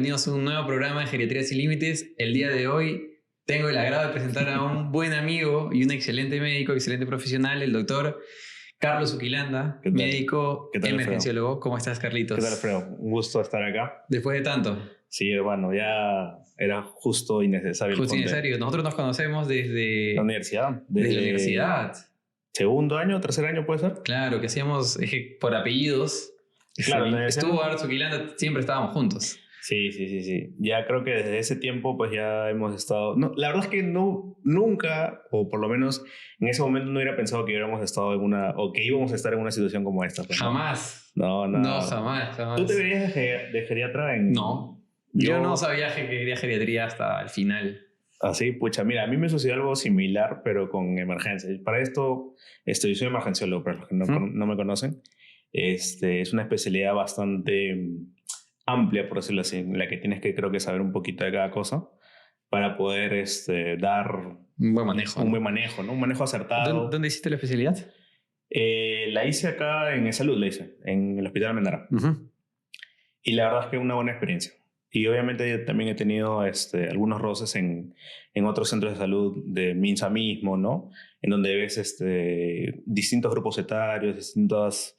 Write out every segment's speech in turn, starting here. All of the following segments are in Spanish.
bienvenidos a un nuevo programa de Geriatría Sin Límites. El día de hoy tengo el agrado de presentar a un buen amigo y un excelente médico, excelente profesional, el doctor Carlos Uquilanda, médico emergenciólogo. ¿Cómo estás, Carlitos? ¿Qué tal, Alfredo? Un gusto estar acá. Después de tanto. Sí, hermano, ya era justo y necesario. Justo y necesario. Nosotros nos conocemos desde... la universidad. Desde la universidad. ¿Segundo año, tercer año puede ser? Claro, que hacíamos por apellidos. Claro, estuvo Carlos Uquilanda, siempre estábamos juntos. Sí. Ya creo que desde ese tiempo pues ya hemos estado... No, la verdad es que nunca, o por lo menos en ese momento no hubiera pensado que hubiéramos estado en una... o que íbamos a estar en una situación como esta. Pues, jamás. No, jamás. ¿Tú te verías de geriatra en...? No. Yo no sabía que quería geriatría hasta el final. Así, pucha, mira, a mí me sucedió algo similar, pero con emergencia. Para esto, yo soy emergenciólogo, para los que no me conocen. Es una especialidad bastante amplia, por decirlo así, en la que tienes que, creo que, saber un poquito de cada cosa para poder dar un buen manejo. Un buen manejo, ¿no? Un manejo acertado. ¿Dónde hiciste la especialidad? La hice acá en Salud, la hice, en el Hospital Almenara. Y la verdad es que una buena experiencia. Y obviamente yo también he tenido algunos roces en otros centros de salud de MINSA mismo, ¿no? En donde ves distintos grupos etarios, distintas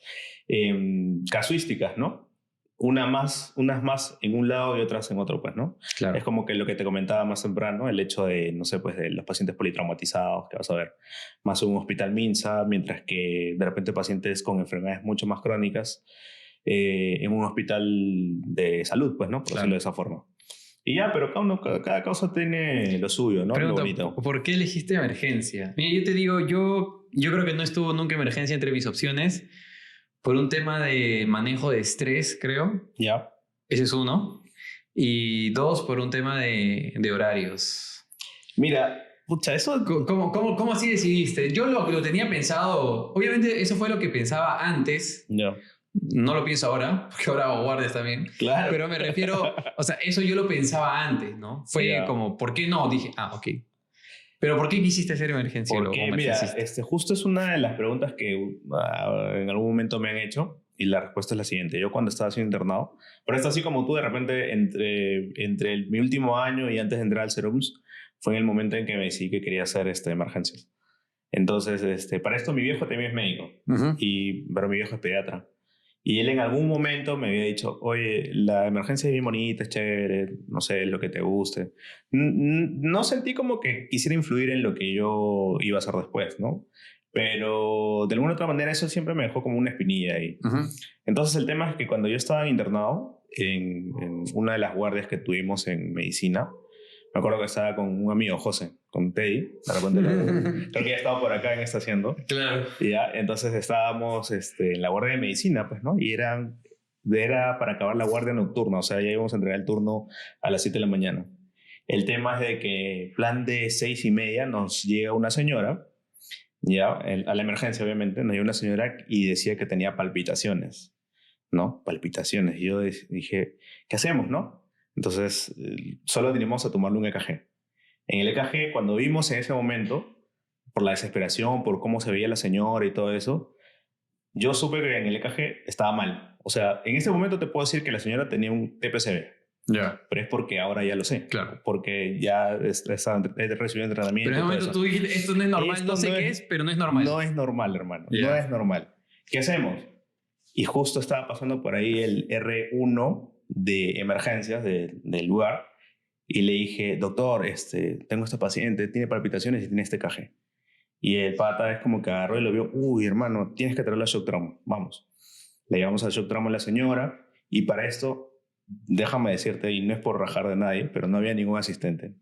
casuísticas, ¿no? Unas más en un lado y otras en otro, pues, ¿no? Claro. Es como que lo que te comentaba más temprano, el hecho de, no sé, pues de los pacientes politraumatizados, que vas a ver más en un hospital MINSA, mientras que de repente pacientes con enfermedades mucho más crónicas, en un hospital de salud, pues, ¿no? Por decirlo de esa forma. Y ya, pero cada causa tiene lo suyo, ¿no? Pregunta, lo bonito. ¿Por qué elegiste emergencia? Mira, yo te digo, yo creo que no estuvo nunca emergencia entre mis opciones por un tema de manejo de estrés, creo. Ya. Ese es uno. Y dos, por un tema de horarios. Mira, pucha, eso... ¿Cómo así decidiste? Yo lo tenía pensado... Obviamente eso fue lo que pensaba antes. Ya. No lo pienso ahora, porque ahora hago guardias también. Claro. Pero me refiero, o sea, eso yo lo pensaba antes, ¿no? Fue como, ¿por qué no? Dije, ok. Pero ¿por qué quisiste ser emergenciólogo? Porque, mira, justo es una de las preguntas que en algún momento me han hecho y la respuesta es la siguiente. Yo cuando estaba siendo internado, pero esto así como tú, de repente, entre mi último año y antes de entrar al Serums, fue en el momento en que me decidí que quería hacer emergencias. Entonces, para esto mi viejo también es médico, pero mi viejo es pediatra. Y él en algún momento me había dicho, oye, la emergencia es bien bonita, es chévere, no sé, es lo que te guste. No sentí como que quisiera influir en lo que yo iba a hacer después, ¿no? Pero de alguna otra manera eso siempre me dejó como una espinilla ahí. Entonces el tema es que cuando yo estaba internado, en una de las guardias que tuvimos en medicina, me acuerdo que estaba con un amigo, José, con Teddy. De repente creo que ya estaba por acá en esta haciendo. Claro. Y ya, entonces estábamos en la guardia de medicina, pues, ¿no? Y era para acabar la guardia nocturna. O sea, ya íbamos a entregar el turno a las 7 de la mañana. El tema es de que plan de 6:30 nos llega una señora, ya, a la emergencia obviamente, nos llega una señora y decía que tenía palpitaciones, ¿no? Palpitaciones. Y yo dije, ¿qué hacemos, no? Entonces, solo vinimos a tomarle un EKG. En el EKG, cuando vimos en ese momento, por la desesperación, por cómo se veía la señora y todo eso, yo supe que en el EKG estaba mal. O sea, en ese momento te puedo decir que la señora tenía un TPCB. Ya. Pero es porque ahora ya lo sé. Claro. Porque ya he recibido entrenamiento. Pero en ese momento tú dijiste, esto no es normal, no sé qué es, pero no es normal. No es normal, hermano. No es normal. ¿Qué hacemos? Y justo estaba pasando por ahí el R1 de emergencias del lugar y le dije, doctor, tengo este paciente, tiene palpitaciones y tiene este EKG. Y el pata es como que agarró y lo vio, uy, hermano, tienes que traerle al shock trauma, vamos. Le llevamos al shock trauma a la señora y para esto, déjame decirte, y no es por rajar de nadie, pero no había ningún asistente,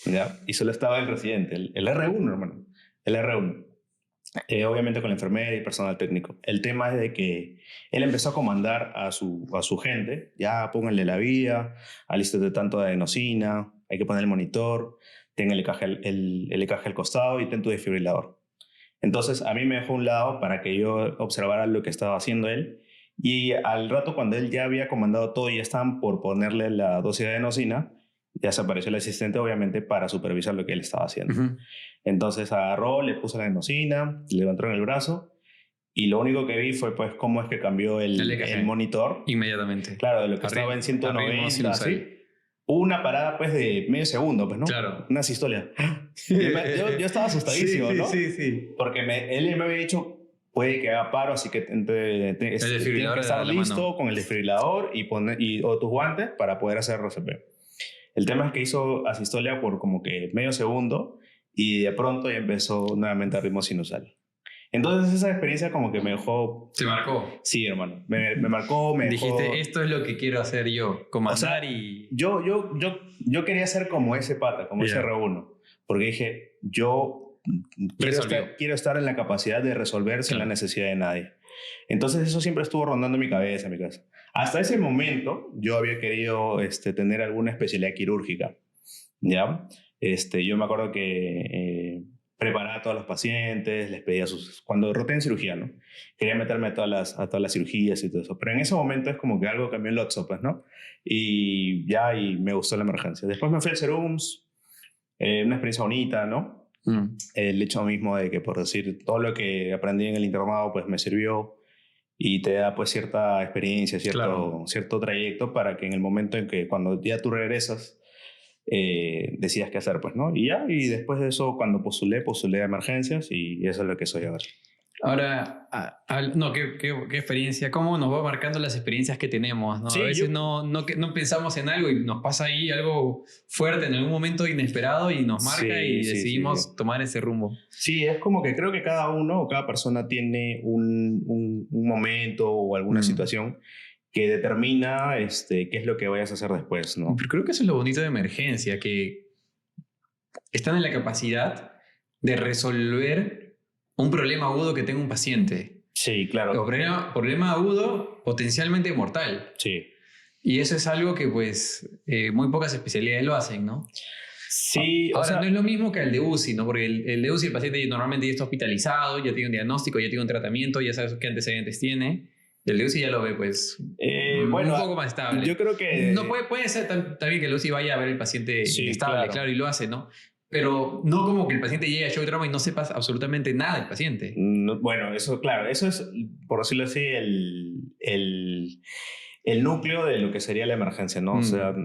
¿ya? Y solo estaba el residente, el R1, hermano, el R1. Obviamente con la enfermera y personal técnico. El tema es de que él empezó a comandar a su gente, ya pónganle la vía, alístate tanto de adenosina, hay que poner el monitor, ten el EKG al costado y ten tu desfibrilador. Entonces a mí me dejó a un lado para que yo observara lo que estaba haciendo él y al rato cuando él ya había comandado todo y ya estaban por ponerle la dosis de adenosina, ya se apareció el asistente obviamente para supervisar lo que él estaba haciendo. Entonces agarró, le puso la adenosina, le levantó en el brazo y lo único que vi fue pues cómo es que cambió el monitor. Inmediatamente. Claro, de lo que estaba en 190 así, hubo una parada pues de medio segundo, pues, ¿no? Claro. Una sistolia. Yo estaba asustadísimo, ¿no? Sí. Porque él me había dicho, puede que haga paro, así que tienes que estar listo con el desfibrilador o tus guantes para poder hacer RCP. El tema es que hizo asistolia por como que medio segundo y de pronto ya empezó nuevamente a ritmo sinusal. Entonces esa experiencia como que me dejó... ¿Te marcó? Sí, hermano. Me marcó, Dijiste, dejó... esto es lo que quiero hacer yo, comandar y... Yo quería ser como ese pata, como ese R1. Porque dije, yo quiero estar en la capacidad de resolver sin la necesidad de nadie. Entonces eso siempre estuvo rondando en mi cabeza, Hasta ese momento yo había querido tener alguna especialidad quirúrgica, ¿ya? Yo me acuerdo que preparaba a todos los pacientes, les pedía cuando roté en cirugía, ¿no? Quería meterme a todas las cirugías y todo eso. Pero en ese momento es como que algo cambió el Otso, pues, ¿no? Y me gustó la emergencia. Después me fui al Serums, una experiencia bonita, ¿no? El hecho mismo de que, por decir, todo lo que aprendí en el internado, pues me sirvió y te da pues cierta experiencia, cierto trayecto para que en el momento en que cuando ya tú regresas, decidas qué hacer, pues, ¿no? Y después de eso, cuando postulé a emergencias y eso es lo que soy ahora. Ahora, qué experiencia, cómo nos va marcando las experiencias que tenemos, ¿no? Sí, a veces no pensamos en algo y nos pasa ahí algo fuerte en algún momento inesperado y nos marca y decidimos tomar ese rumbo. Sí, es como que creo que cada persona tiene un momento o alguna situación que determina qué es lo que vayas a hacer después, ¿no? Pero creo que eso es lo bonito de emergencia, que están en la capacidad de resolver un problema agudo que tenga un paciente. Sí, claro. Problema agudo potencialmente mortal. Sí. Y eso es algo que pues muy pocas especialidades lo hacen, ¿no? Sí. Ahora, no es lo mismo que el de UCI, ¿no? Porque el de UCI el paciente normalmente ya está hospitalizado, ya tiene un diagnóstico, ya tiene un tratamiento, ya sabes qué antecedentes tiene. El de UCI ya lo ve pues un poco más estable. Yo creo que... No, puede ser también que el UCI vaya a ver el paciente estable, claro, y lo hace, ¿no? Pero no como que el paciente llegue a shock trauma y no sepas absolutamente nada del paciente. Bueno, eso, claro, eso es, por decirlo así, el núcleo de lo que sería la emergencia, ¿no? O sea,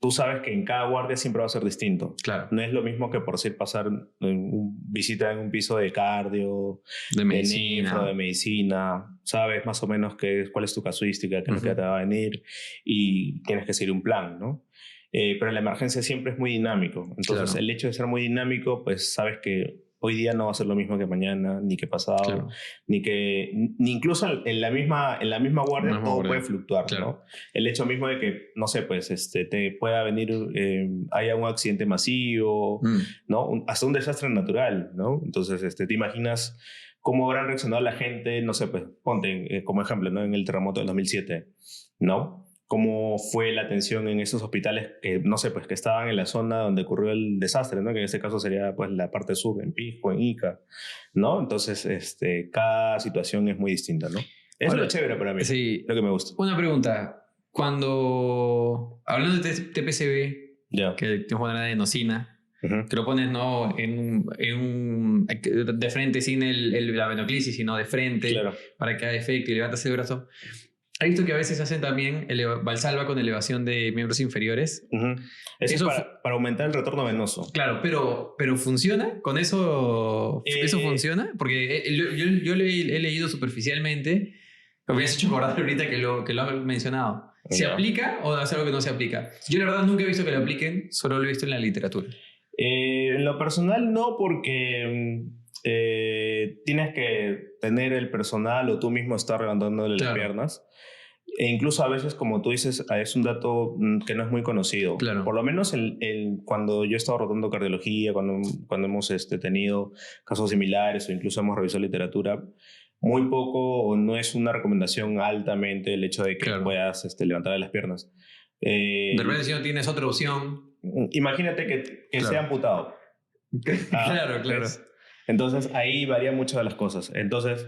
tú sabes que en cada guardia siempre va a ser distinto. Claro. No es lo mismo que por decir pasar visita en un piso de cardio, de medicina, de medicina. Sabes más o menos cuál es tu casuística, qué es lo que te va a venir y tienes que seguir un plan, ¿no? Pero la emergencia siempre es muy dinámico. Entonces, el hecho de ser muy dinámico, pues sabes que hoy día no va a ser lo mismo que mañana, ni que pasado, ni incluso en la misma guardia todo puede fluctuar, ¿no? El hecho mismo de que, no sé, pues te pueda venir, haya un accidente masivo, ¿no? Hasta un desastre natural, ¿no? Entonces, te imaginas cómo habrán reaccionado la gente, no sé, pues ponte como ejemplo, ¿no? En el terremoto del 2007, ¿no? Cómo fue la atención en esos hospitales no sé, pues que estaban en la zona donde ocurrió el desastre, ¿no? Que en este caso sería pues la parte sur, en Pisco, en Ica, ¿no? Entonces, cada situación es muy distinta, ¿no? Es lo chévere para mí, lo que me gusta. Una pregunta, hablando de TPCB, que te ponen la adenosina, que lo pones no de frente sin la venoclisis, sino de frente, para que haga efecto y levantas el brazo. He visto que a veces hacen también Valsalva con elevación de miembros inferiores. Eso es para aumentar el retorno venoso. Claro, pero ¿funciona? ¿Con eso funciona? Porque yo lo he leído superficialmente. Me habías hecho acordar ahorita que lo has mencionado. ¿Se aplica o es algo que no se aplica? Yo la verdad nunca he visto que lo apliquen, solo lo he visto en la literatura. En lo personal no, porque tienes que tener el personal o tú mismo estar levantándole las piernas. E incluso a veces, como tú dices, es un dato que no es muy conocido. Por lo menos cuando yo he estado rotando cardiología, cuando hemos tenido casos similares o incluso hemos revisado literatura, muy poco o no es una recomendación altamente el hecho de que puedas levantar las piernas. De repente, si no tienes otra opción... Imagínate que sea amputado. Claro. Entonces, ahí varía mucho de las cosas. Entonces...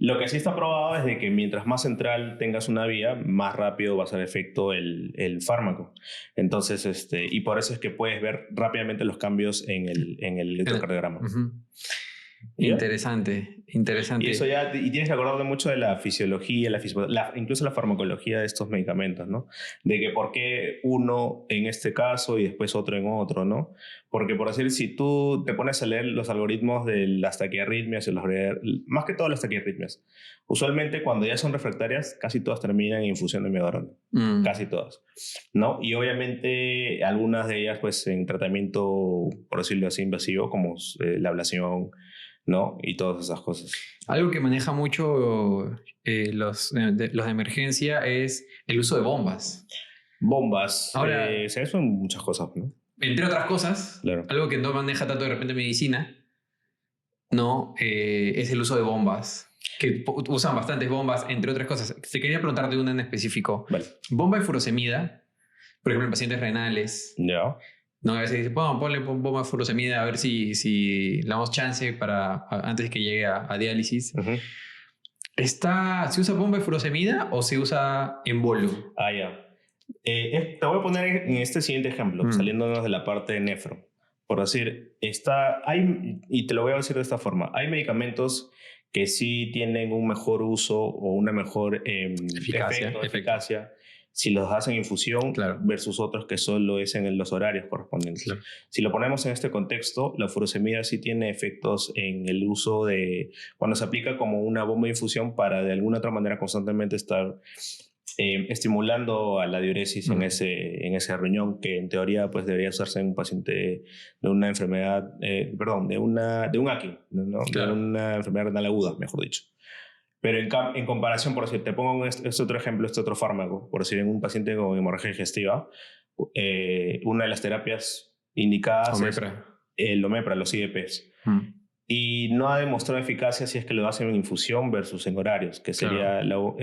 Lo que sí está probado es de que mientras más central tengas una vía, más rápido va a hacer efecto el fármaco. Entonces, y por eso es que puedes ver rápidamente los cambios en el electrocardiograma. Interesante. Y eso ya, y tienes que acordarte mucho de la fisiología, incluso la farmacología de estos medicamentos, ¿no? De que por qué uno en este caso y después otro en otro, ¿no? Porque por decir, si tú te pones a leer los algoritmos de las taquiarritmias, más que todas las taquiarritmias, usualmente cuando ya son refractarias, casi todas terminan en infusión de imidorona. Casi todas, ¿no? Y obviamente algunas de ellas, pues, en tratamiento, por decirlo así, invasivo, como la ablación, ¿no? Y todas esas cosas. Algo que maneja mucho los de emergencia es el uso de bombas. Bombas. Ahora, se son muchas cosas, ¿no? Entre otras cosas, claro. Algo que no maneja tanto de repente medicina, ¿no? Es el uso de bombas. Que usan bastantes bombas, entre otras cosas. Te quería preguntarte una en específico. Vale. Bomba de furosemida, por ejemplo, en pacientes renales. Ya. No, a veces dice, ponle bomba de furosemida a ver si le damos chance antes de que llegue a diálisis. ¿Se usa bomba de furosemida o se usa embolo? Ya. Te voy a poner en este siguiente ejemplo, saliéndonos de la parte de nefro. Por decir, y te lo voy a decir de esta forma, hay medicamentos que sí tienen un mejor uso o una mejor eficacia si los hacen infusión, claro, versus otros que solo es en los horarios correspondientes. Claro. Si lo ponemos en este contexto, la furosemida sí tiene efectos en el uso cuando se aplica como una bomba de infusión para de alguna otra manera constantemente estar estimulando a la diuresis en ese riñón, que en teoría pues debería usarse en un paciente de una enfermedad, de un AKI, ¿no? Claro. De una enfermedad renal aguda, mejor dicho. Pero en comparación, por decir, te pongo este otro ejemplo, este otro fármaco, por decir, en un paciente con hemorragia digestiva, una de las terapias indicadas es el Omepra, los IEPs. Y no ha demostrado eficacia si es que lo hacen en infusión versus en horarios, que sería, claro,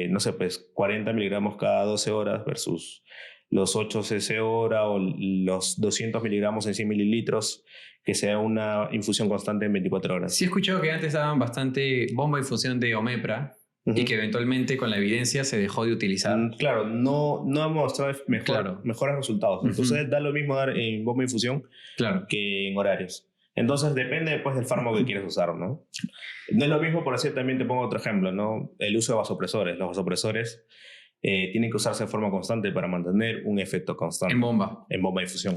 no sé, pues 40 miligramos cada 12 horas versus los 8 cc hora o los 200 miligramos en 100 mililitros, que sea una infusión constante en 24 horas. Sí he escuchado que antes daban bastante bomba de infusión de Omepra y que eventualmente con la evidencia se dejó de utilizar. Claro, no ha mostrado mejores resultados. Entonces da lo mismo dar en bomba de infusión que en horarios. Entonces depende después del fármaco que quieres usar, ¿no? No es lo mismo, por decir, también te pongo otro ejemplo, ¿no? El uso de vasopresores. Los vasopresores tienen que usarse de forma constante para mantener un efecto constante. En bomba. En bomba de infusión.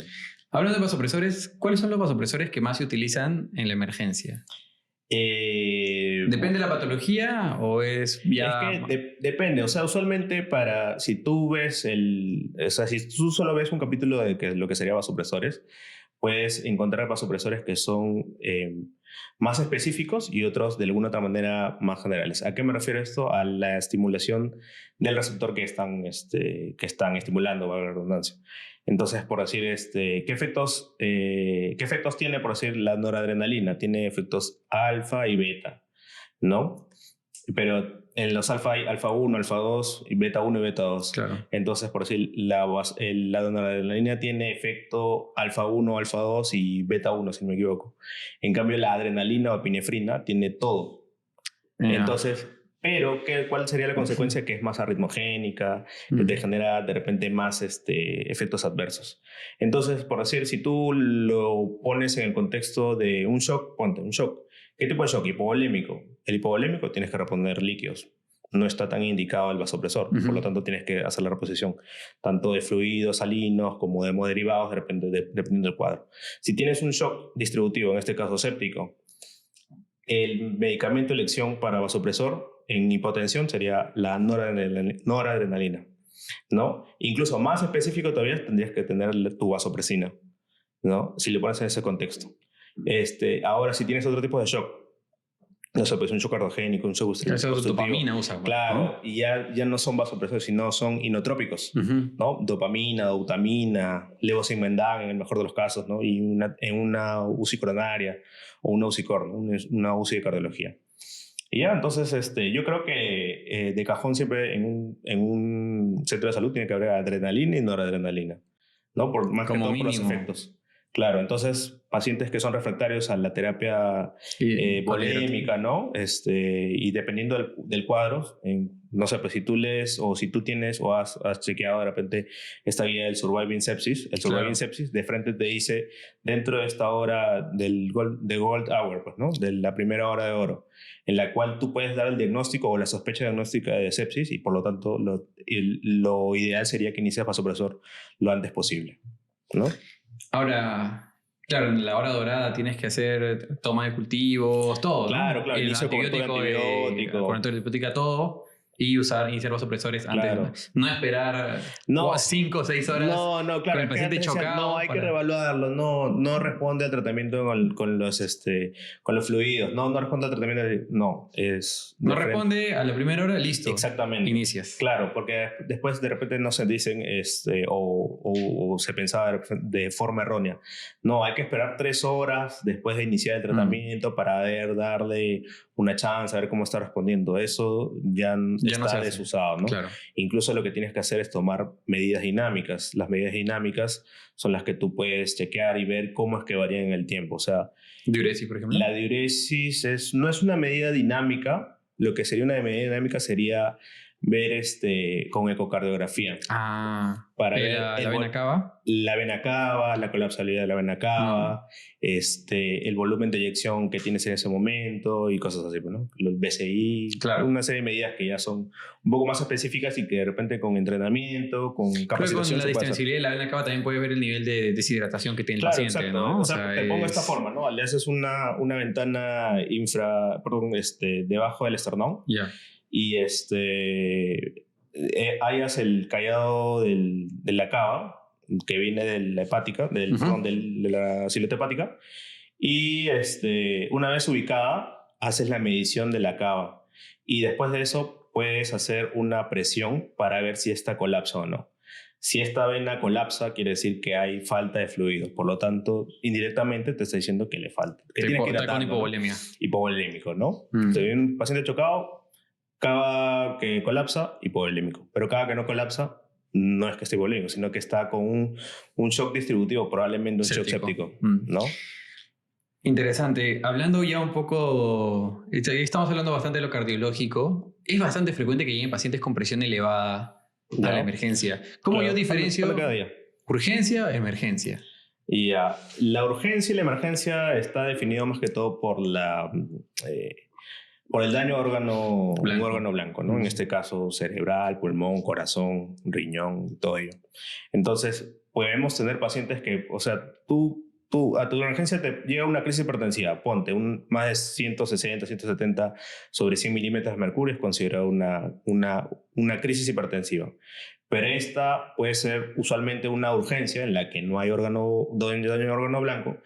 Hablando de vasopresores, ¿cuáles son los vasopresores que más se utilizan en la emergencia? ¿Depende de la patología o es ya...? Es que depende. O sea, usualmente si tú solo ves un capítulo de lo que sería vasopresores, puedes encontrar vasopresores que son más específicos y otros de alguna otra manera más generales. ¿A qué me refiero esto? A la estimulación del receptor que están estimulando, valga la redundancia. Entonces, por decir, ¿qué efectos tiene, por decir, la noradrenalina? Tiene efectos alfa y beta, ¿no? Pero en los alfa hay alfa 1, alfa 2, y beta 1 y beta 2. Claro. Entonces, por decir, la noradrenalina tiene efecto alfa 1, alfa 2 y beta 1, si no me equivoco. En cambio, la adrenalina o epinefrina tiene todo. Entonces, pero ¿cuál sería la consecuencia? Que es más arritmogénica, que te genera de repente más efectos adversos. Entonces, por decir, si tú lo pones en el contexto de un shock, ponte un shock. ¿Qué tipo de shock? Hipovolémico. El hipovolémico tienes que reponer líquidos. No está tan indicado el vasopresor, por lo tanto tienes que hacer la reposición tanto de fluidos salinos como de hemoderivados, dependiendo del cuadro. Si tienes un shock distributivo, en este caso séptico, el medicamento de elección para vasopresor en hipotensión sería la noradrenalina, ¿no? Incluso más específico todavía tendrías que tener tu vasopresina, ¿no? Si le pones en ese contexto. Ahora, si tienes otro tipo de shock, no sé, pues un shock cardogénico, un shock obstructivo. Dopamina usa. Claro, y ya no son vasopresores, sino son inotrópicos, ¿no? Dopamina, doutamina, levosimendan en el mejor de los casos, ¿no? Y en una UCI coronaria o una UCI una UCI de cardiología. Y ya, entonces, yo creo que de cajón siempre en un centro de salud tiene que haber adrenalina y noradrenalina, ¿no? Más que todo por los efectos. Claro, entonces pacientes que son refractarios a la terapia polémica, ¿no? Y dependiendo del cuadro, no sé, pues si tú lees o si tú tienes o has chequeado de repente esta guía del Surviving Sepsis, el Surviving Sepsis, de frente te dice dentro de esta hora de Gold Hour, pues, ¿no? De la primera hora de oro, en la cual tú puedes dar el diagnóstico o la sospecha diagnóstica de sepsis y por lo tanto lo ideal sería que inicies vasopresor lo antes posible, ¿no? Ahora, claro, en la hora dorada tienes que hacer toma de cultivos, todo, claro, ¿no? Claro, El inicio antibiótico, antibiótica, todo, y iniciar vasopresores claro. antes. No esperar 5 o 6 horas claro, con el paciente chocado. No, hay que reevaluarlo, no responde al tratamiento con los fluidos, no responde al tratamiento, no responde a la primera hora, listo. Exactamente. Inicias. Claro, porque después de repente no se dicen o se pensaba de forma errónea. No, hay que esperar 3 horas después de iniciar el tratamiento para darle una chance, a ver cómo está respondiendo. Eso ya está desusado, ¿no? Claro. Incluso lo que tienes que hacer es tomar medidas dinámicas. Las medidas dinámicas son las que tú puedes chequear y ver cómo es que varían en el tiempo. O sea, diuresis, por ejemplo. La diuresis no es una medida dinámica. Lo que sería una medida dinámica sería ver con ecocardiografía. Para ver la vena cava. La vena cava, la colapsabilidad de la vena cava, el volumen de eyección que tienes en ese momento y cosas así, ¿no? El BCI, claro. Una serie de medidas que ya son un poco más específicas y que de repente con entrenamiento, con capacitación... Con la distensibilidad de la vena cava también puedes ver el nivel de deshidratación que tiene el paciente, exacto, ¿no? O sea, te pongo de esta forma, ¿no? Le haces una ventana debajo del esternón. Ya. Y hallas el callado de la cava, que viene de la hepática, de la silueta hepática, y una vez ubicada, haces la medición de la cava. Y después de eso, puedes hacer una presión para ver si esta colapsa o no. Si esta vena colapsa, quiere decir que hay falta de fluido. Por lo tanto, indirectamente te está diciendo que le falta. Que tienes que ir con hipovolemia. ¿no? Hipovolémico, ¿no? Te viene un paciente chocado, cada que colapsa, hipovolémico. Pero cada que no colapsa, no es que esté hipovolémico, sino que está con un shock distributivo, probablemente un shock séptico, ¿no? Interesante. Hablando ya un poco, estamos hablando bastante de lo cardiológico. Es bastante frecuente que lleguen pacientes con presión elevada a la emergencia. ¿Cómo yo diferencio urgencia o emergencia? La urgencia y la emergencia está definido más que todo por el daño a un órgano blanco, ¿no? En este caso, cerebral, pulmón, corazón, riñón, todo ello. Entonces, podemos tener pacientes que, o sea, a tu emergencia te llega una crisis hipertensiva, ponte más de 160, 170 sobre 100 milímetros de mercurio, es considerado una crisis hipertensiva. Pero esta puede ser usualmente una urgencia en la que no hay daño a órgano blanco,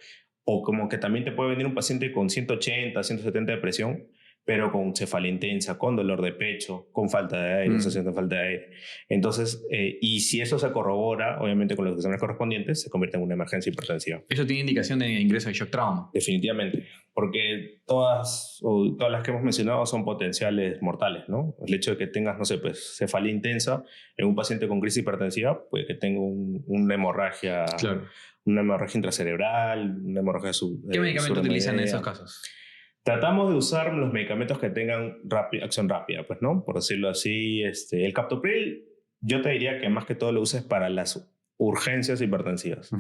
o como que también te puede venir un paciente con 180, 170 de presión, pero con cefalea intensa, con dolor de pecho, con falta de aire, sensación de falta de aire. Entonces, y si eso se corrobora, obviamente con los exámenes correspondientes, se convierte en una emergencia hipertensiva. ¿Eso tiene indicación de ingreso de shock trauma? Definitivamente, porque todas las que hemos mencionado son potenciales mortales, ¿no? El hecho de que tengas, no sé, pues cefalea intensa en un paciente con crisis hipertensiva, puede que tenga una hemorragia, una hemorragia intracerebral, una hemorragia ¿Qué medicamento utilizan en esos casos? Tratamos de usar los medicamentos que tengan acción rápida, pues, ¿no? Por decirlo así, el captopril, yo te diría que más que todo lo uses para las urgencias hipertensivas.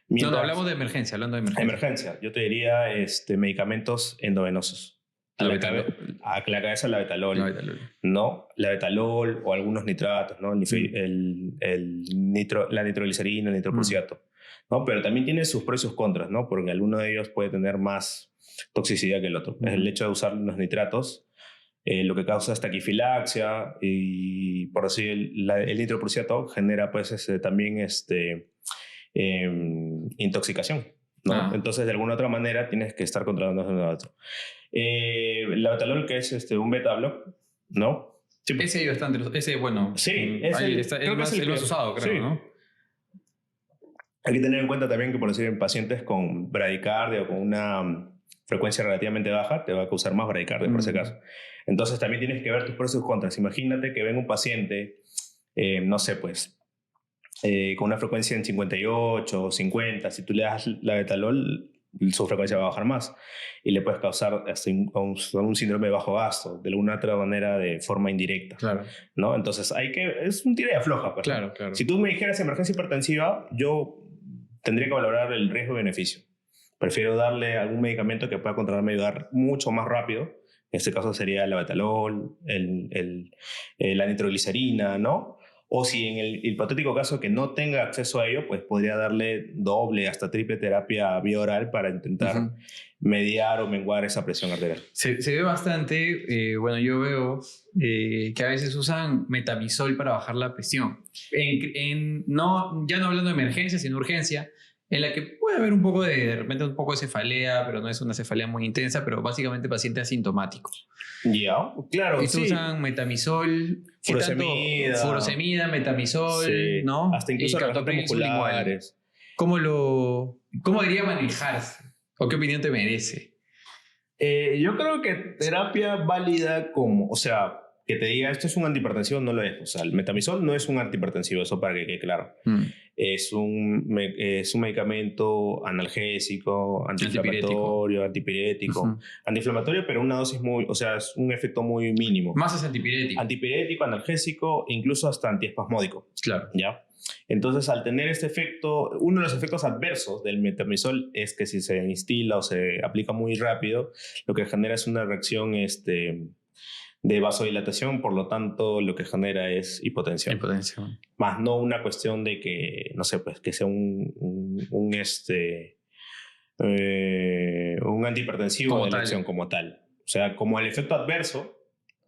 No, hablamos de emergencia, hablando de emergencia. Emergencia, yo te diría medicamentos endovenosos. A la cabeza la betalol. ¿No? La betalol o algunos nitratos, ¿no? La nitroglicerina, el nitroprusiato. ¿No? Pero también tiene sus pros y sus contras, ¿no? Porque alguno de ellos puede tener más toxicidad que el otro. El hecho de usar los nitratos lo que causa es taquifilaxia y por así el nitroprusiato genera pues también intoxicación, ¿no? Entonces de alguna otra manera tienes que estar controlando uno al otro. La betalol, que es un beta block, ¿no? Sí, ese está entre los, bueno, sí, es el más usado, creo, sí. ¿No? Hay que tener en cuenta también que, por decir, en pacientes con bradicardia o con una frecuencia relativamente baja, te va a causar más bradicardia, por ese caso. Entonces, también tienes que ver tus pros y tus contras. Imagínate que venga un paciente, no sé, pues, con una frecuencia en 58 o 50. Si tú le das la betalol, su frecuencia va a bajar más y le puedes causar hasta un síndrome de bajo gasto, de alguna otra manera, de forma indirecta. Claro. ¿No? Entonces, es un tira y afloja. Pues, claro, claro. Si tú me dijeras emergencia hipertensiva, yo tendría que valorar el riesgo-beneficio. Prefiero darle algún medicamento que pueda controlarme y ayudar mucho más rápido. En este caso sería el Labetalol, la nitroglicerina, ¿no? O si en el hipotético caso que no tenga acceso a ello, pues podría darle doble hasta triple terapia vía oral para intentar mediar o menguar esa presión arterial. Se ve bastante, bueno, yo veo que a veces usan metamizol para bajar la presión. Ya no hablando de emergencia, sino urgencia, en la que puede haber de repente un poco de cefalea, pero no es una cefalea muy intensa, pero básicamente paciente asintomático. Ya, claro, sí. Usan metamizol, furosemida, metamizol, sí, ¿no? Hasta incluso relajantes musculares. ¿Cómo debería manejarse? ¿O qué opinión te merece? Yo creo que terapia válida o sea, que te diga esto es un antihipertensivo, no lo es. O sea, el metamizol no es un antihipertensivo, eso para que quede claro. Es un medicamento analgésico, antiinflamatorio, antipirético. Antiinflamatorio, pero una dosis o sea, es un efecto muy mínimo. Más es antipirético. Antipirético, analgésico, incluso hasta antiespasmódico. Claro. ¿Ya? Entonces, al tener este efecto, uno de los efectos adversos del metamizol es que si se instila o se aplica muy rápido, lo que genera es una reacción de vasodilatación, por lo tanto, lo que genera es hipotensión. Más no una cuestión de que, no sé, pues que sea un antihipertensivo de elección como tal. O sea, como el efecto adverso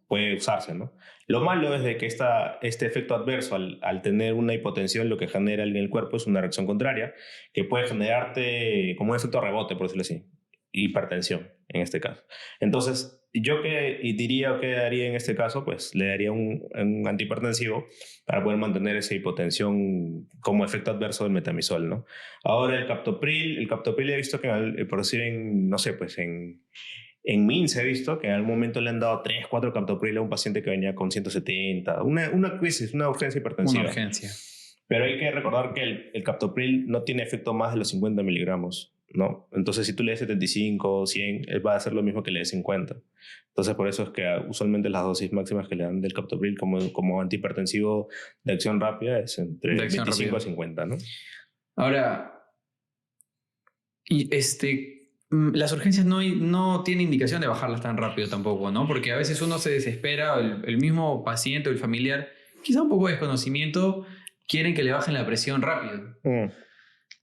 puede usarse, ¿no? Lo malo es de que este efecto adverso, al tener una hipotensión, lo que genera en el cuerpo es una reacción contraria, que puede generarte como un efecto rebote, por decirlo así, hipertensión en este caso. Entonces, yo diría que haría en este caso, pues le daría un antihipertensivo para poder mantener esa hipotensión como efecto adverso del metamizol, ¿no? Ahora el captopril he visto que por decir no sé, pues en MINS he visto que en algún momento le han dado 3, 4 captopril a un paciente que venía con 170, una crisis, una urgencia hipertensiva. Una urgencia. Pero hay que recordar que el captopril no tiene efecto más de los 50 miligramos, ¿no? Entonces, si tú le das 75 o 100, él va a hacer lo mismo que le des 50. Entonces, por eso es que usualmente las dosis máximas que le dan del captopril como antihipertensivo de acción rápida es entre 25 a 50, ¿no? Ahora, las urgencias no tienen indicación de bajarlas tan rápido tampoco, ¿no? Porque a veces uno se desespera, el mismo paciente o el familiar, quizá un poco de desconocimiento, quieren que le bajen la presión rápido.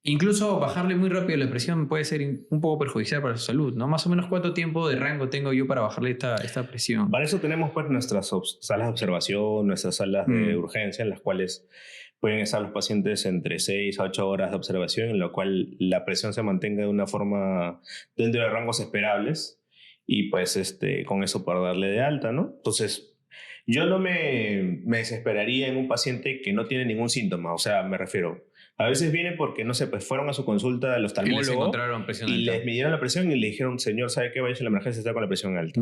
Incluso bajarle muy rápido la presión puede ser un poco perjudicial para su salud, ¿no? Más o menos, ¿cuánto tiempo de rango tengo yo para bajarle esta presión? Para eso tenemos pues nuestras salas de observación, nuestras salas de urgencia, en las cuales pueden estar los pacientes entre 6 a 8 horas de observación, en lo cual la presión se mantenga de una forma dentro de rangos esperables y pues con eso poder darle de alta, ¿no? Entonces, yo no me desesperaría en un paciente que no tiene ningún síntoma, o sea, me refiero, a veces viene porque, no sé, pues fueron a su consulta al oftalmólogo y les midieron la presión y le dijeron, señor, ¿sabe qué? Vaya a la emergencia, está con la presión alta.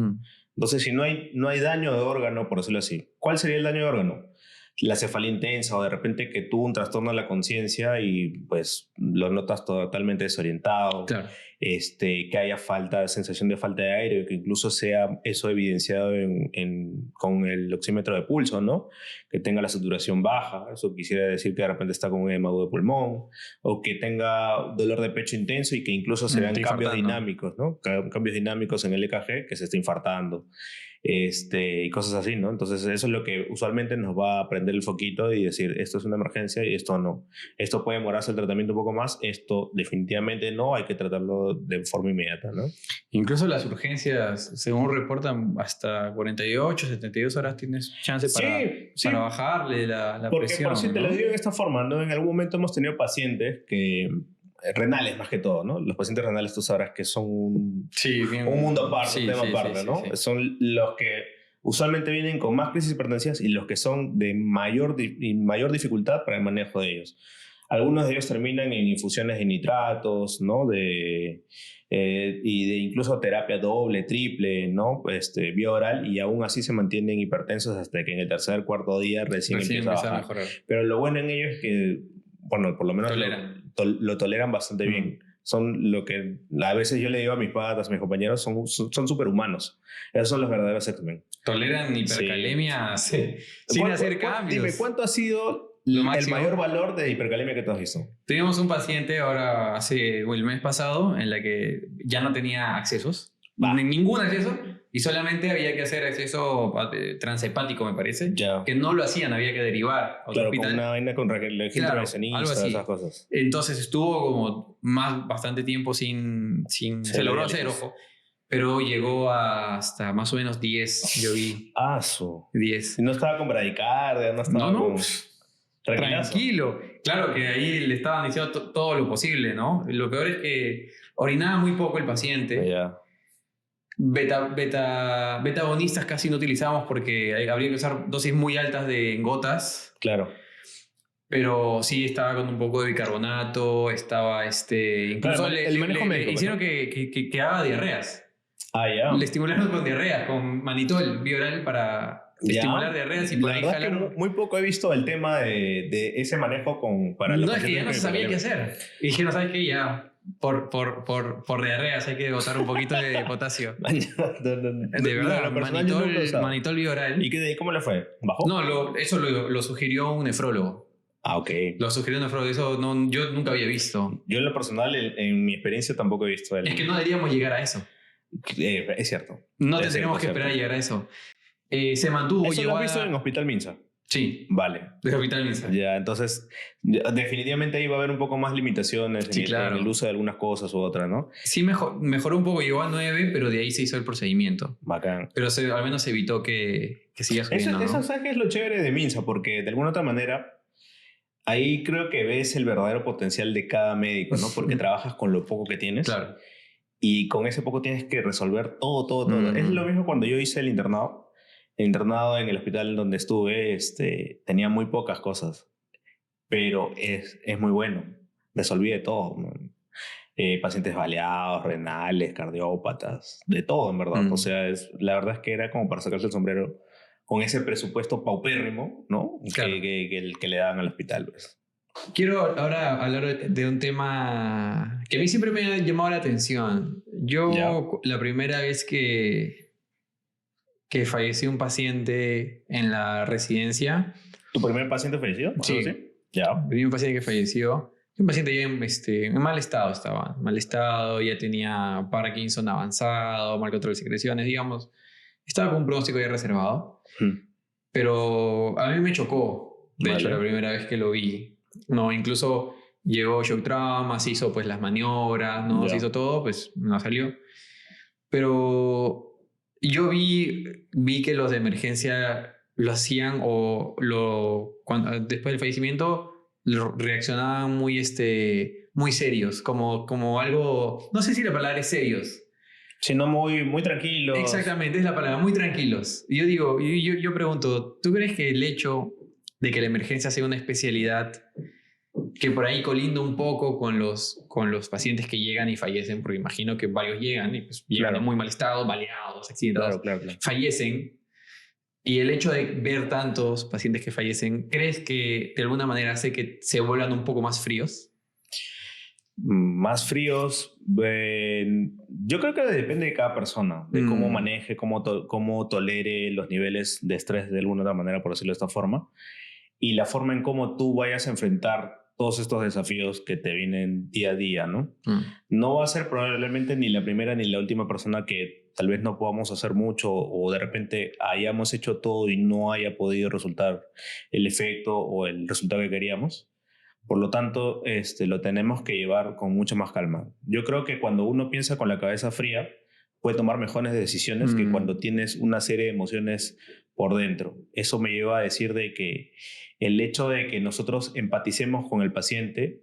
Entonces, si no hay daño de órgano, por decirlo así, ¿cuál sería el daño de órgano? La cefalea intensa o de repente que tuvo un trastorno de la conciencia y pues lo notas totalmente desorientado, claro. Que haya sensación de falta de aire, que incluso sea eso evidenciado con el oxímetro de pulso, ¿no? Que tenga la saturación baja, eso quisiera decir que de repente está con un edema de pulmón, o que tenga dolor de pecho intenso y que incluso se vean cambios dinámicos, ¿no? Cambios dinámicos en el EKG, que se está infartando. Y cosas así, ¿no? Entonces eso es lo que usualmente nos va a prender el foquito y decir, esto es una emergencia y esto no. Esto puede demorarse el tratamiento un poco más, esto definitivamente no, hay que tratarlo de forma inmediata, ¿no? Incluso las urgencias, según reportan, hasta 48, 72 horas tienes chance para bajarle la presión. Porque por si te lo digo de esta forma, ¿no? En algún momento hemos tenido pacientes renales más que todo, ¿no? Los pacientes renales tú sabrás que son un mundo aparte, un tema aparte, ¿no? Sí. Son los que usualmente vienen con más crisis hipertensivas y los que son de mayor dificultad para el manejo de ellos. Algunos de ellos terminan en infusiones de nitratos, ¿no? Y de incluso terapia doble, triple, ¿no? Vía oral, y aún así se mantienen hipertensos hasta que en el tercer, cuarto día recién empieza a mejorar. Pero lo bueno en ellos es que, bueno, por lo menos lo toleran bastante bien. O son lo que a veces yo le digo a mis patas, a mis compañeros, son superhumanos. Esos son los verdaderos X-Men. Toleran hipercalemia sin hacer cambios. Dime, ¿cuánto ha sido el mayor valor de hipercalemia que tú has visto? Tuvimos un paciente ahora el mes pasado en la que ya no tenía accesos, ningún acceso, y solamente había que hacer acceso transhepático, me parece, que no lo hacían, había que derivar a otro hospital. Con una vaina con registro algo así. Esas cosas. Entonces estuvo como bastante tiempo sin se logró hacer, ojo, pero llegó hasta más o menos 10, yo vi. 10. No estaba con bradicardia, no estaba con... Tranquilo. Claro que ahí le estaban diciendo todo lo posible, ¿no? Lo peor es que orinaba muy poco el paciente. Beta-agonistas casi no utilizamos porque habría que usar dosis muy altas de gotas. Claro. Pero sí estaba con un poco de bicarbonato, estaba incluso claro, el manejo médico, hicieron que haga diarreas. Ya. Le estimularon con diarreas, con manitol bioral para estimular diarreas y por ahí jalar. Muy poco he visto el tema de ese manejo para los pacientes. No, es que ya no se sabía qué hacer. Y dijeron, ¿sabes qué? Ya, por diarreas hay que botar un poquito de potasio. De verdad, manitol bioral. ¿Y cómo le fue? ¿Bajó? No, eso lo sugirió un nefrólogo. Ok. Lo sugirió un nefrólogo, eso yo nunca había visto. Yo en lo personal, en mi experiencia, tampoco he visto. Es que no deberíamos llegar a eso. Es cierto. No tendríamos que esperar a llegar a eso. Se mantuvo. ¿Eso lo has visto en Hospital Minsa? Sí. Vale. De Hospital Minsa. Ya, entonces, definitivamente ahí va a haber un poco más limitaciones en el uso de algunas cosas u otras, ¿no? Sí, mejoró un poco, llegó a 9, pero de ahí se hizo el procedimiento. Bacán. Pero al menos se evitó que siga subiendo, eso, ¿sabes qué es lo chévere de Minsa? Porque de alguna otra manera, ahí creo que ves el verdadero potencial de cada médico, ¿no? Porque trabajas con lo poco que tienes. Claro. Y con ese poco tienes que resolver todo. Es lo mismo cuando yo hice el internado. El internado en el hospital donde estuve tenía muy pocas cosas, pero es muy bueno. Resolví de todo, ¿no? Pacientes baleados, renales, cardiópatas, de todo en verdad. O sea, la verdad es que era como para sacarse el sombrero con ese presupuesto paupérrimo, ¿no? Claro. que le daban al hospital, pues. Quiero ahora hablar de un tema que a mí siempre me ha llamado la atención. La primera vez que falleció un paciente en la residencia. ¿Tu primer paciente falleció? Sí. Ya. Vi un paciente que falleció. Un paciente ya en mal estado estaba. En mal estado, ya tenía Parkinson avanzado, mal control de secreciones, digamos. Estaba con un pronóstico ya reservado. Pero a mí me chocó, de hecho, la primera vez que lo vi. No, incluso llegó shock trauma, se hizo pues las maniobras, ¿no? Se hizo todo, pues no salió. Pero yo vi que los de emergencia lo hacían después del fallecimiento reaccionaban muy serios, como algo, no sé si la palabra es serios. Sino muy tranquilos. Exactamente, es la palabra, muy tranquilos. Y yo digo, yo pregunto, ¿tú crees que el hecho de que la emergencia sea una especialidad que por ahí colinda un poco con los pacientes que llegan y fallecen, porque imagino que varios llegan y pues llegan en muy mal estado, baleados, accidentados, fallecen, y el hecho de ver tantos pacientes que fallecen, ¿crees que de alguna manera hace que se vuelvan un poco más fríos? Más fríos, yo creo que depende de cada persona, de cómo maneje, cómo tolere los niveles de estrés de alguna otra manera, por decirlo de esta forma, y la forma en cómo tú vayas a enfrentar todos estos desafíos que te vienen día a día, ¿no? No va a ser probablemente ni la primera ni la última persona que tal vez no podamos hacer mucho o de repente hayamos hecho todo y no haya podido resultar el efecto o el resultado que queríamos. Por lo tanto, lo tenemos que llevar con mucha más calma. Yo creo que cuando uno piensa con la cabeza fría, puede tomar mejores decisiones que cuando tienes una serie de emociones por dentro. Eso me lleva a decir de que el hecho de que nosotros empaticemos con el paciente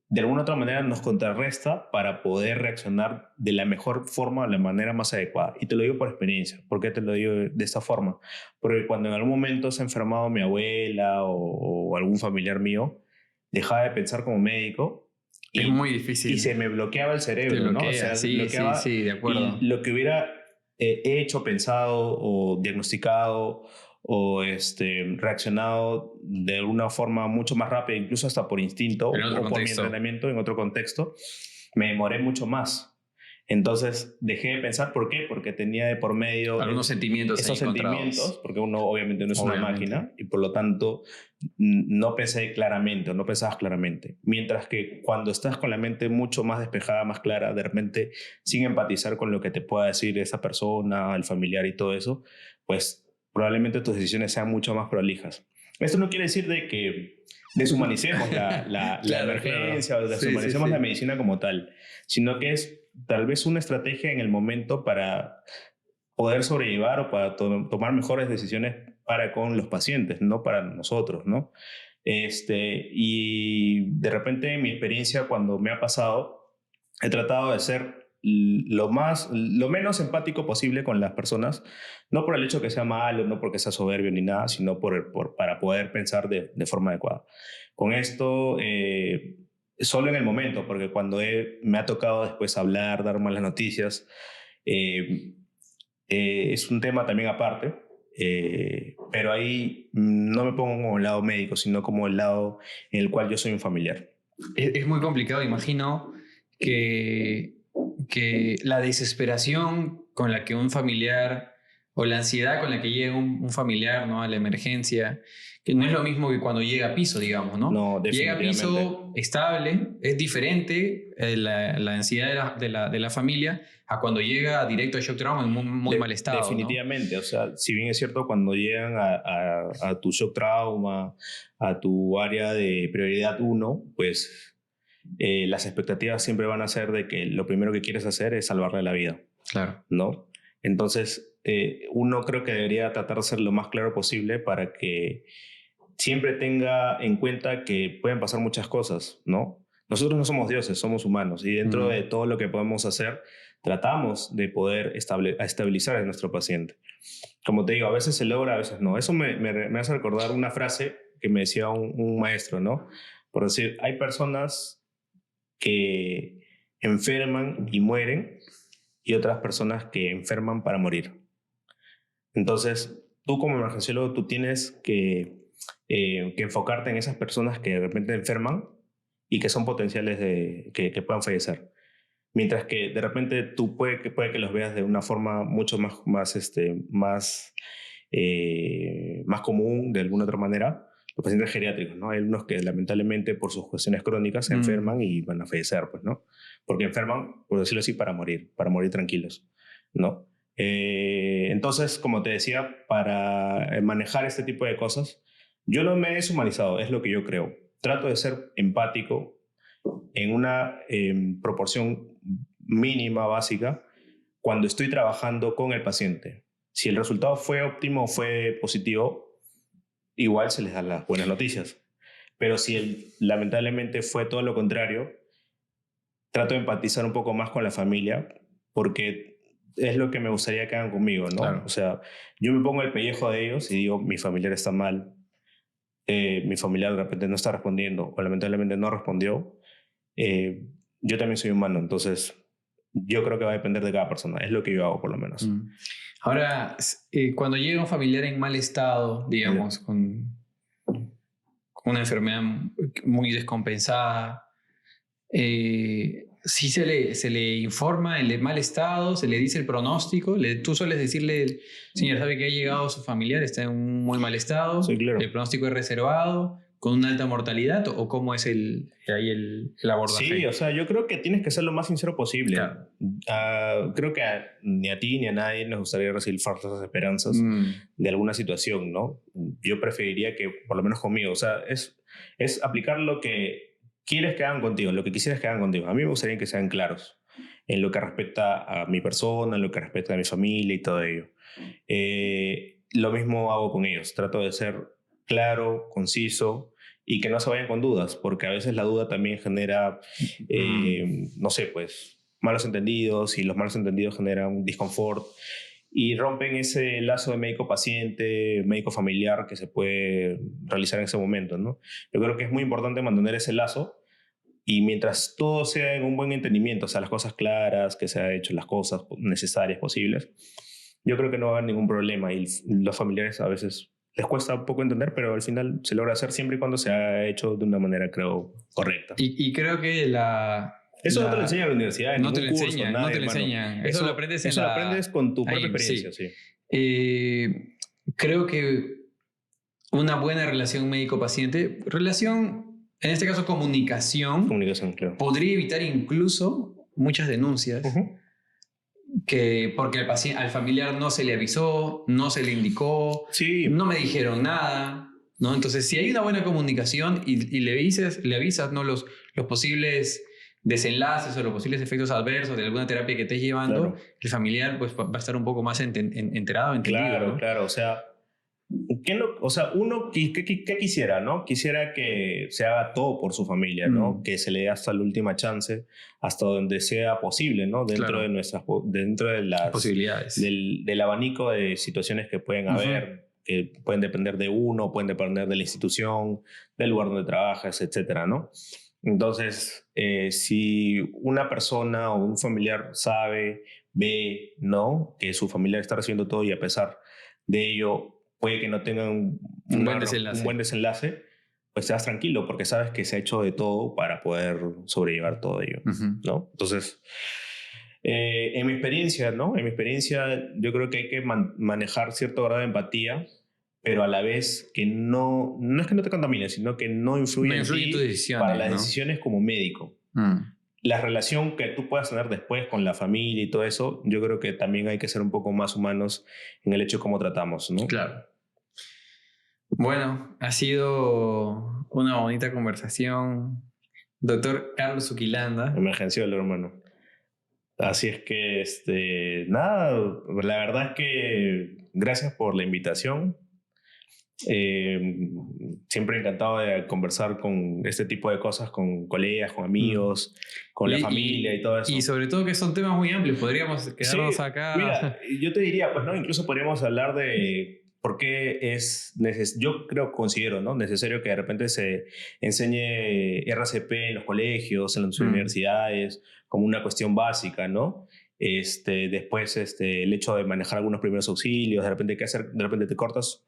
de alguna otra manera nos contrarresta para poder reaccionar de la mejor forma, de la manera más adecuada. Y te lo digo por experiencia. ¿Por qué te lo digo de esta forma? Porque cuando en algún momento se ha enfermado mi abuela o algún familiar mío, dejaba de pensar como médico. Es muy difícil. Y se me bloqueaba el cerebro, ¿no? O sea, sí, de acuerdo. Y lo que hubiera hecho, pensado o diagnosticado o reaccionado de una forma mucho más rápida, incluso hasta por instinto o por mi entrenamiento en otro contexto, me demoré mucho más. Entonces dejé de pensar, ¿por qué? Porque tenía de por medio algunos sentimientos esos sentimientos, porque uno obviamente no es una máquina y por lo tanto no pensé claramente o no pensabas claramente. Mientras que cuando estás con la mente mucho más despejada, más clara, de repente sin empatizar con lo que te pueda decir esa persona, el familiar y todo eso, pues probablemente tus decisiones sean mucho más prolijas. Esto no quiere decir de que deshumanicemos la emergencia o deshumanicemos la medicina como tal, sino que es tal vez una estrategia en el momento para poder sobrellevar o para tomar mejores decisiones para con los pacientes, no para nosotros, ¿no? Y de repente en mi experiencia cuando me ha pasado, he tratado de ser lo menos empático posible con las personas, no por el hecho que sea malo, no porque sea soberbio ni nada, sino para poder pensar de forma adecuada. Con esto, solo en el momento, porque cuando me ha tocado después hablar, dar malas noticias, es un tema también aparte, pero ahí no me pongo como el lado médico, sino como el lado en el cual yo soy un familiar. Es muy complicado, imagino que la desesperación con la que un familiar o la ansiedad con la que llega un familiar, ¿no?, a la emergencia, que no es lo mismo que cuando llega a piso, digamos, ¿no? No, llega a piso estable, es diferente la ansiedad de la familia a cuando llega directo a shock trauma en muy mal estado. Definitivamente, ¿no? O sea, si bien es cierto, cuando llegan a tu shock trauma, a tu área de prioridad 1, pues las expectativas siempre van a ser de que lo primero que quieres hacer es salvarle la vida. Claro. ¿No? Entonces, uno creo que debería tratar de ser lo más claro posible para que siempre tenga en cuenta que pueden pasar muchas cosas, ¿no? Nosotros no somos dioses, somos humanos y dentro de todo lo que podemos hacer, tratamos de poder estabilizar a nuestro paciente. Como te digo, a veces se logra, a veces no. Eso me hace recordar una frase que me decía un maestro, ¿no? Por decir, hay personas que enferman y mueren y otras personas que enferman para morir. Entonces, tú como emergenciólogo, tú tienes que enfocarte en esas personas que de repente enferman y que son potenciales que puedan fallecer. Mientras que de repente tú puede que los veas de una forma mucho más común, de alguna otra manera, los pacientes geriátricos, ¿no? Hay unos que lamentablemente por sus cuestiones crónicas se enferman y van a fallecer, pues, ¿no? Porque enferman, por decirlo así, para morir tranquilos, ¿no? Entonces, como te decía, para manejar este tipo de cosas, yo no me he deshumanizado, es lo que yo creo. Trato de ser empático en una proporción mínima, básica, cuando estoy trabajando con el paciente. Si el resultado fue óptimo o fue positivo, igual se les dan las buenas noticias. Pero si lamentablemente fue todo lo contrario, trato de empatizar un poco más con la familia, porque es lo que me gustaría que hagan conmigo, ¿no? Claro. O sea, yo me pongo el pellejo de ellos y digo, mi familiar está mal, mi familiar de repente no está respondiendo o lamentablemente no respondió. Yo también soy humano, entonces yo creo que va a depender de cada persona. Es lo que yo hago, por lo menos. Ahora, cuando llega un familiar en mal estado, digamos, con una enfermedad muy descompensada, sí se le informa el mal estado, se le dice el pronóstico. Tú sueles decirle, señor, sabe que ha llegado su familiar, está en un muy mal estado, sí, claro. El pronóstico es reservado, con una alta mortalidad, o cómo es el abordaje. Sí, o sea, yo creo que tienes que ser lo más sincero posible. Claro. Creo que ni a ti ni a nadie nos gustaría recibir falsas esperanzas de alguna situación, ¿no? Yo preferiría que, por lo menos conmigo, o sea, es aplicar lo que quieres que hagan contigo, lo que quisieras que hagan contigo. A mí me gustaría que sean claros en lo que respecta a mi persona, en lo que respecta a mi familia y todo ello. Lo mismo hago con ellos. Trato de ser claro, conciso y que no se vayan con dudas, porque a veces la duda también genera, no sé, pues, malos entendidos y los malos entendidos generan disconfort y rompen ese lazo de médico-paciente, médico-familiar que se puede realizar en ese momento, ¿no? Yo creo que es muy importante mantener ese lazo y mientras todo sea en un buen entendimiento, o sea, las cosas claras, que se han hecho las cosas necesarias posibles, yo creo que no va a haber ningún problema y los familiares a veces les cuesta un poco entender, pero al final se logra hacer siempre y cuando se ha hecho de una manera, creo, correcta. Y creo que Eso no te lo enseña en la universidad, en ningún curso, enseñan, nada, no te lo enseñan. Eso lo aprendes en eso lo aprendes con tu propia experiencia, sí. Creo que una buena relación médico-paciente, en este caso comunicación, claro. podría evitar incluso muchas denuncias, porque al familiar no se le avisó, no se le indicó, no me dijeron nada, ¿no? Entonces, si hay una buena comunicación y le avisas, ¿no? los posibles desenlaces o los posibles efectos adversos de alguna terapia que estés llevando, claro, el familiar pues, va a estar un poco más enterado, entendido. Claro, ¿no? Claro, uno ¿qué quisiera, ¿no? Quisiera que se haga todo por su familia, ¿no? Que se le dé hasta la última chance, hasta donde sea posible, ¿no? Dentro de las posibilidades. Del abanico de situaciones que pueden haber, que pueden depender de uno, pueden depender de la institución, del lugar donde trabajas, etcétera, ¿no? Entonces, si una persona o un familiar ve, ¿no? Que su familiar está recibiendo todo y a pesar de ello puede que no tengan un buen desenlace, pues te vas tranquilo porque sabes que se ha hecho de todo para poder sobrellevar todo ello, ¿no? Entonces, en mi experiencia, ¿no? En mi experiencia yo creo que hay que manejar cierto grado de empatía, pero a la vez que no es que no te contamine, sino que no influye en ti para las decisiones como médico. La relación que tú puedas tener después con la familia y todo eso, yo creo que también hay que ser un poco más humanos en el hecho de cómo tratamos, ¿no? Claro. Bueno, ha sido una bonita conversación. Doctor Carlos Zuquilanda. Emergenciólogo, hermano. Así es que, nada, la verdad es que gracias por la invitación. Siempre encantado de conversar con este tipo de cosas con colegas, con amigos, con la familia y todo eso. Y sobre todo que son temas muy amplios, podríamos quedarnos acá. Mira, yo te diría, pues, ¿no? Incluso podríamos hablar de por qué considero, ¿no? Necesario que de repente se enseñe RCP en los colegios, en las universidades, como una cuestión básica, ¿no? Después, el hecho de manejar algunos primeros auxilios, de repente, ¿qué hacer? De repente te cortas,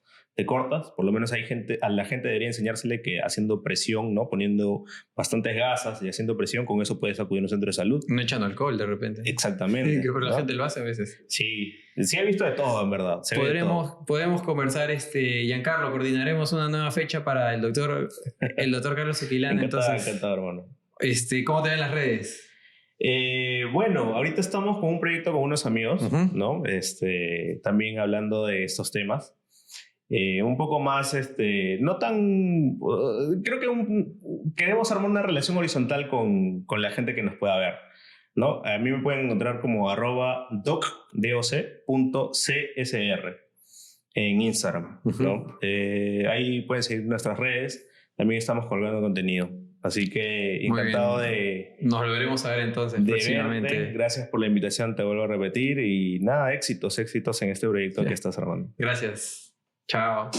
por lo menos a la gente debería enseñársele que haciendo presión, ¿no? Poniendo bastantes gasas y haciendo presión, con eso puedes acudir a un centro de salud. No echando alcohol de repente. Exactamente. Sí, que la gente lo hace a veces. Sí, he visto de todo, en verdad. Podemos conversar, Giancarlo, coordinaremos una nueva fecha para el doctor Carlos Zuquilanda. Encantado, hermano. ¿Cómo te ven las redes? Bueno, ahorita estamos con un proyecto con unos amigos, ¿no? También hablando de estos temas. Un poco más, no tan... creo que queremos armar una relación horizontal con la gente que nos pueda ver, ¿no? A mí me pueden encontrar como @doc.csr en Instagram, ¿no? Ahí pueden seguir nuestras redes. También estamos colgando contenido. Así que encantado de... Nos volveremos a ver entonces próximamente. Verte. Gracias por la invitación, te vuelvo a repetir. Y nada, éxitos en este proyecto que estás armando. Gracias. Chao.